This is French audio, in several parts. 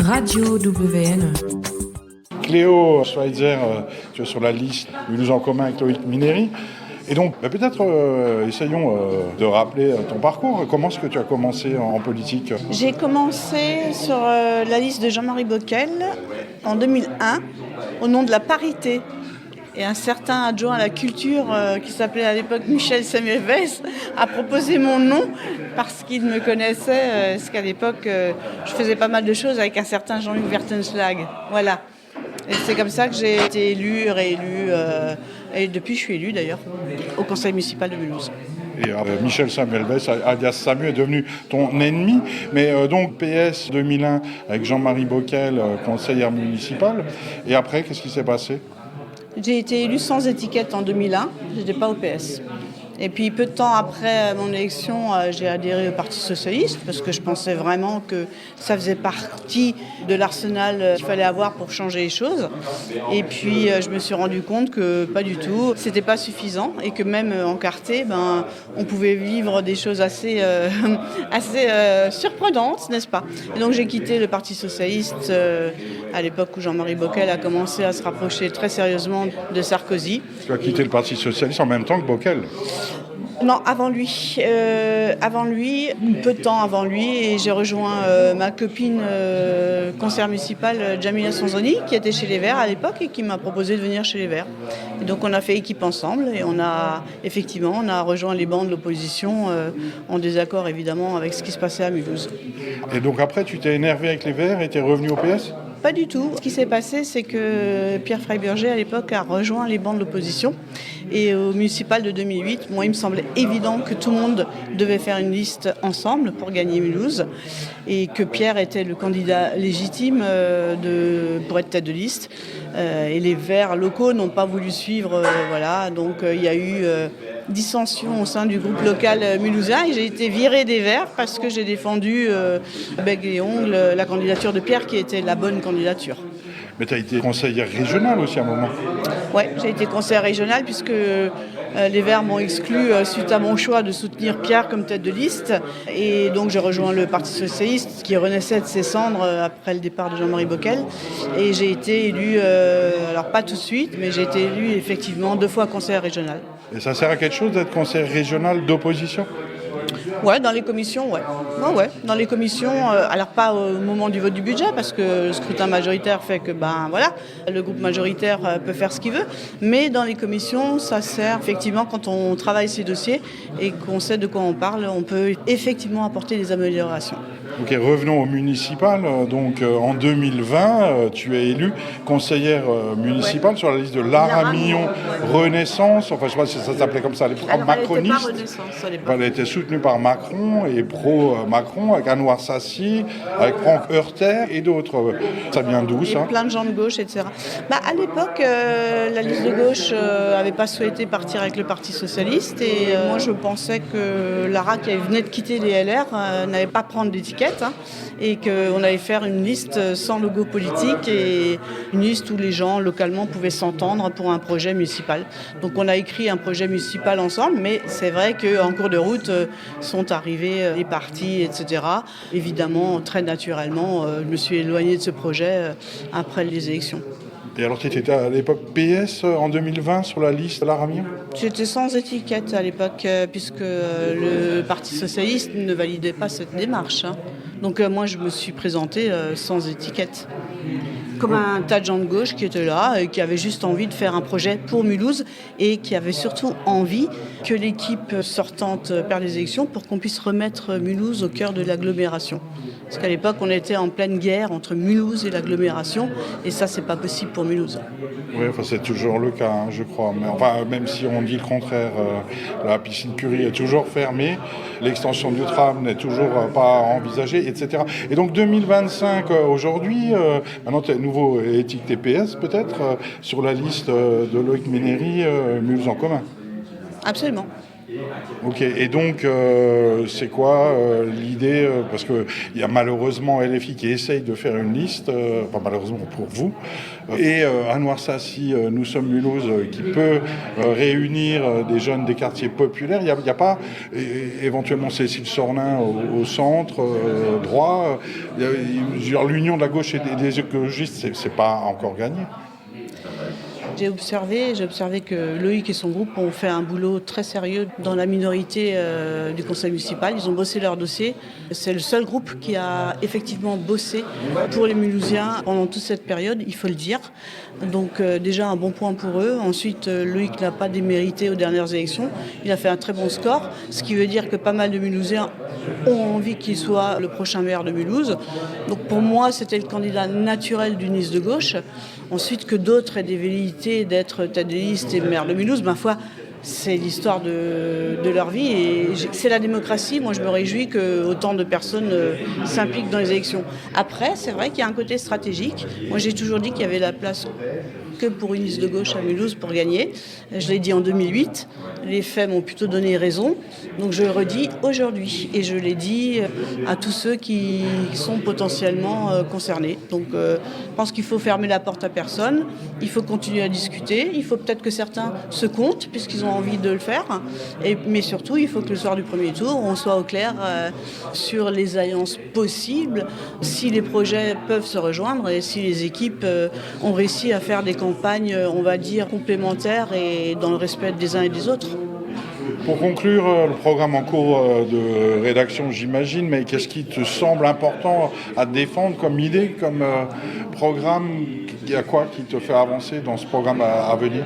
Radio WN. Cléo Schweitzer, tu es sur la liste Mulhouse en commun avec Loïc Minéry. Et donc, peut-être essayons de rappeler ton parcours. Comment est-ce que tu as commencé en politique ? J'ai commencé sur la liste de Jean-Marie Bockel en 2001 au nom de la parité. Et un certain adjoint à la culture qui s'appelait à l'époque Michel Samuel Weiss a proposé mon nom parce qu'il me connaissait, parce qu'à l'époque je faisais pas mal de choses avec un certain Jean-Luc Wertenschlag. Voilà. Et c'est comme ça que j'ai été élue, réélue, et depuis je suis élue d'ailleurs, au conseil municipal de Mulhouse. Et Michel Samuel Weiss, alias Samu, est devenu ton ennemi. Mais donc PS 2001 avec Jean-Marie Bockel, conseillère municipale. Et après, qu'est-ce qui s'est passé ? J'ai été élue sans étiquette en 2001, je n'étais pas au PS. Et puis peu de temps après mon élection, j'ai adhéré au Parti Socialiste parce que je pensais vraiment que ça faisait partie de l'arsenal qu'il fallait avoir pour changer les choses. Et puis je me suis rendu compte que pas du tout, c'était pas suffisant et que même encarté, on pouvait vivre des choses assez surprenantes, n'est-ce pas ? Et donc j'ai quitté le Parti Socialiste à l'époque où Jean-Marie Bockel a commencé à se rapprocher très sérieusement de Sarkozy. Tu as quitté le Parti Socialiste en même temps que Bockel ? Non, avant lui, peu de temps avant lui, et j'ai rejoint ma copine conseillère municipale Jamila Sonzoni, qui était chez les Verts à l'époque et qui m'a proposé de venir chez les Verts. Et donc on a fait équipe ensemble et on a rejoint les bancs de l'opposition en désaccord évidemment avec ce qui se passait à Mulhouse. Et donc après, tu t'es énervé avec les Verts et tu es revenu au PS ? Pas du tout. Ce qui s'est passé, c'est que Pierre Freiberger, à l'époque, a rejoint les bancs de l'opposition. Et au municipal de 2008, moi, il me semblait évident que tout le monde devait faire une liste ensemble pour gagner Mulhouse. Et que Pierre était le candidat légitime pour être tête de liste. Et les Verts locaux n'ont pas voulu suivre. Voilà. Donc, il y a eu dissension au sein du groupe local mulhousien et j'ai été virée des Verts parce que j'ai défendu bec et ongles la candidature de Pierre qui était la bonne candidature. Mais tu as été conseillère régionale aussi à un moment. Oui, j'ai été conseillère régionale puisque les Verts m'ont exclu suite à mon choix de soutenir Pierre comme tête de liste. Et donc j'ai rejoint le Parti Socialiste qui renaissait de ses cendres après le départ de Jean-Marie Bockel. Et j'ai été élue, alors pas tout de suite, mais j'ai été élue effectivement 2 fois conseillère régionale. Et ça sert à quelque chose d'être conseillère régionale d'opposition ? Ouais, dans les commissions, ouais. Ouais. Dans les commissions, alors pas au moment du vote du budget, parce que le scrutin majoritaire fait que, le groupe majoritaire peut faire ce qu'il veut, mais dans les commissions, ça sert effectivement quand on travaille ces dossiers et qu'on sait de quoi on parle, on peut effectivement apporter des améliorations. Ok, revenons au municipal. Donc en 2020, tu es élue conseillère municipale sur la liste de Laramillon Renaissance. Enfin, je ne sais pas si ça s'appelait comme ça à l'époque. Macroniste. Elle n'était pas Renaissance à l'époque. Elle était soutenue par Macron et pro-Macron, avec Anouar Sassi, avec Franck Heurter et d'autres. Ça vient d'où ça ? Plein de gens de gauche, etc. À l'époque, la liste de gauche n'avait pas souhaité partir avec le Parti Socialiste et moi je pensais que Lara, qui venait de quitter les LR, n'allait pas prendre d'étiquette. Et qu'on allait faire une liste sans logo politique et une liste où les gens localement pouvaient s'entendre pour un projet municipal. Donc on a écrit un projet municipal ensemble, mais c'est vrai qu'en cours de route sont arrivés les partis, etc. Évidemment, très naturellement, je me suis éloignée de ce projet après les élections. Et alors tu étais à l'époque PS en 2020 sur la liste Laramillon ? J'étais sans étiquette à l'époque puisque le Parti Socialiste ne validait pas cette démarche. Donc moi je me suis présentée sans étiquette. Comme un tas de gens de gauche qui étaient là et qui avaient juste envie de faire un projet pour Mulhouse et qui avaient surtout envie que l'équipe sortante perde les élections pour qu'on puisse remettre Mulhouse au cœur de l'agglomération. Parce qu'à l'époque, on était en pleine guerre entre Mulhouse et l'agglomération et ça, c'est pas possible pour Mulhouse. Oui, c'est toujours le cas, je crois. Mais, même si on dit le contraire, la piscine Curie est toujours fermée, l'extension du tram n'est toujours pas envisagée, etc. Et donc 2025, aujourd'hui, maintenant tu es nouveau étiqueté PS peut-être, sur la liste de Loïc Minéry, Mulhouse en commun. Absolument. Ok, et donc c'est quoi l'idée parce qu'il y a malheureusement LFI qui essaye de faire une liste, enfin malheureusement pour vous, et Anouar Sassi, Nous sommes Mulhouse, qui peut réunir des jeunes des quartiers populaires. Il n'y a pas éventuellement Cécile Sornin au centre droit. L'union de la gauche et des écologistes, c'est pas encore gagné. J'ai observé que Loïc et son groupe ont fait un boulot très sérieux dans la minorité du conseil municipal. Ils ont bossé leur dossier. C'est le seul groupe qui a effectivement bossé pour les Mulhousiens pendant toute cette période, il faut le dire. Donc déjà un bon point pour eux. Ensuite, Loïc n'a pas démérité aux dernières élections. Il a fait un très bon score, ce qui veut dire que pas mal de Mulhousiens ont envie qu'il soit le prochain maire de Mulhouse. Donc pour moi, c'était le candidat naturel d'une liste de gauche. Ensuite, que d'autres aient des velléités d'être tête de liste et maire de Mulhouse, ma foi, c'est l'histoire de leur vie et c'est la démocratie. Moi, je me réjouis qu'autant de personnes s'impliquent dans les élections. Après, c'est vrai qu'il y a un côté stratégique. Moi, j'ai toujours dit qu'il y avait la place que pour une liste de gauche à Mulhouse pour gagner. Je l'ai dit en 2008. Les faits m'ont plutôt donné raison. Donc je le redis aujourd'hui. Et je l'ai dit à tous ceux qui sont potentiellement concernés. Donc je pense qu'il faut fermer la porte à personne. Il faut continuer à discuter. Il faut peut-être que certains se comptent puisqu'ils ont envie de le faire. Mais surtout, il faut que le soir du premier tour, on soit au clair sur les alliances possibles, si les projets peuvent se rejoindre et si les équipes ont réussi à faire des campagnes, on va dire, complémentaires et dans le respect des uns et des autres. Pour conclure, le programme en cours de rédaction, j'imagine, mais qu'est-ce qui te semble important à défendre comme idée, comme programme? Il y a quoi qui te fait avancer dans ce programme à venir?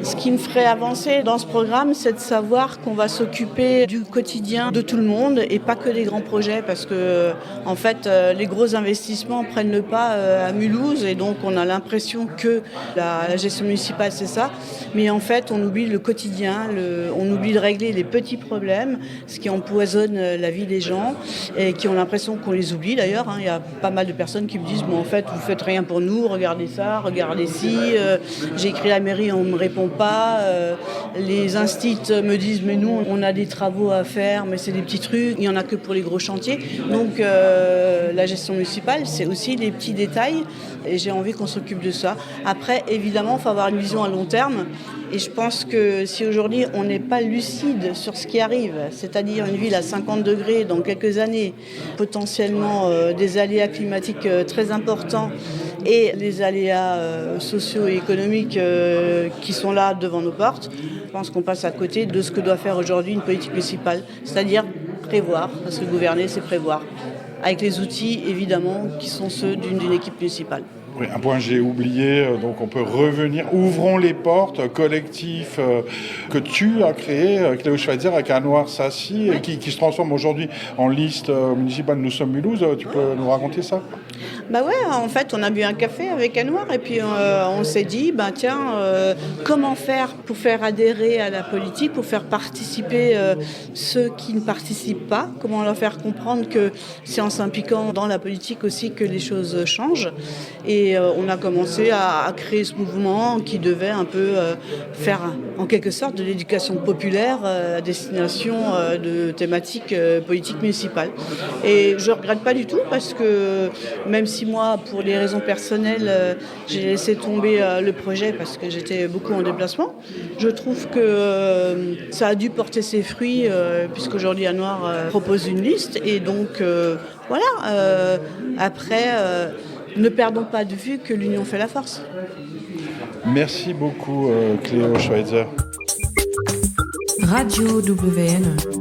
Ce qui me ferait avancer dans ce programme, c'est de savoir qu'on va s'occuper du quotidien de tout le monde et pas que des grands projets parce que, en fait, les gros investissements prennent le pas à Mulhouse et donc on a l'impression que la gestion municipale, c'est ça. Mais en fait, on oublie le quotidien, on oublie de régler les petits problèmes, ce qui empoisonne la vie des gens et qui ont l'impression qu'on les oublie d'ailleurs. Il y a pas mal de personnes qui me disent bon, en fait, vous faites rien pour nous, regardez ça, regardez ci, j'ai écrit à la mairie, on ne me répond pas, les instits me disent mais nous on a des travaux à faire mais c'est des petits trucs, il n'y en a que pour les gros chantiers. Donc la gestion municipale c'est aussi les petits détails et j'ai envie qu'on s'occupe de ça. Après évidemment il faut avoir une vision à long terme et je pense que si aujourd'hui on n'est pas lucide sur ce qui arrive, c'est-à-dire une ville à 50 degrés dans quelques années, potentiellement des aléas climatiques très importants et les aléas sociaux et économiques qui sont là devant nos portes, je pense qu'on passe à côté de ce que doit faire aujourd'hui une politique municipale, c'est-à-dire prévoir, parce que gouverner c'est prévoir, avec les outils évidemment qui sont ceux d'une équipe municipale. Oui, un point que j'ai oublié, donc on peut revenir. Ouvrons les portes, collectif que tu as créé, Cléo Schweitzer, avec Anouar Sassi, oui. qui se transforme aujourd'hui en liste municipale Nous sommes Mulhouse. Tu peux nous raconter ça? Bah ouais, en fait, on a bu un café avec Anouar et puis on s'est dit, comment faire pour faire adhérer à la politique, pour faire participer ceux qui ne participent pas, comment leur faire comprendre que c'est en s'impliquant dans la politique aussi que les choses changent. Et on a commencé à créer ce mouvement qui devait un peu faire en quelque sorte de l'éducation populaire à destination de thématiques politiques municipales. Et je ne regrette pas du tout parce que même si moi, pour des raisons personnelles, j'ai laissé tomber le projet parce que j'étais beaucoup en déplacement, je trouve que ça a dû porter ses fruits puisqu'aujourd'hui Anouar propose une liste et donc après... ne perdons pas de vue que l'union fait la force. Merci beaucoup Cléo Schweitzer. Radio WN.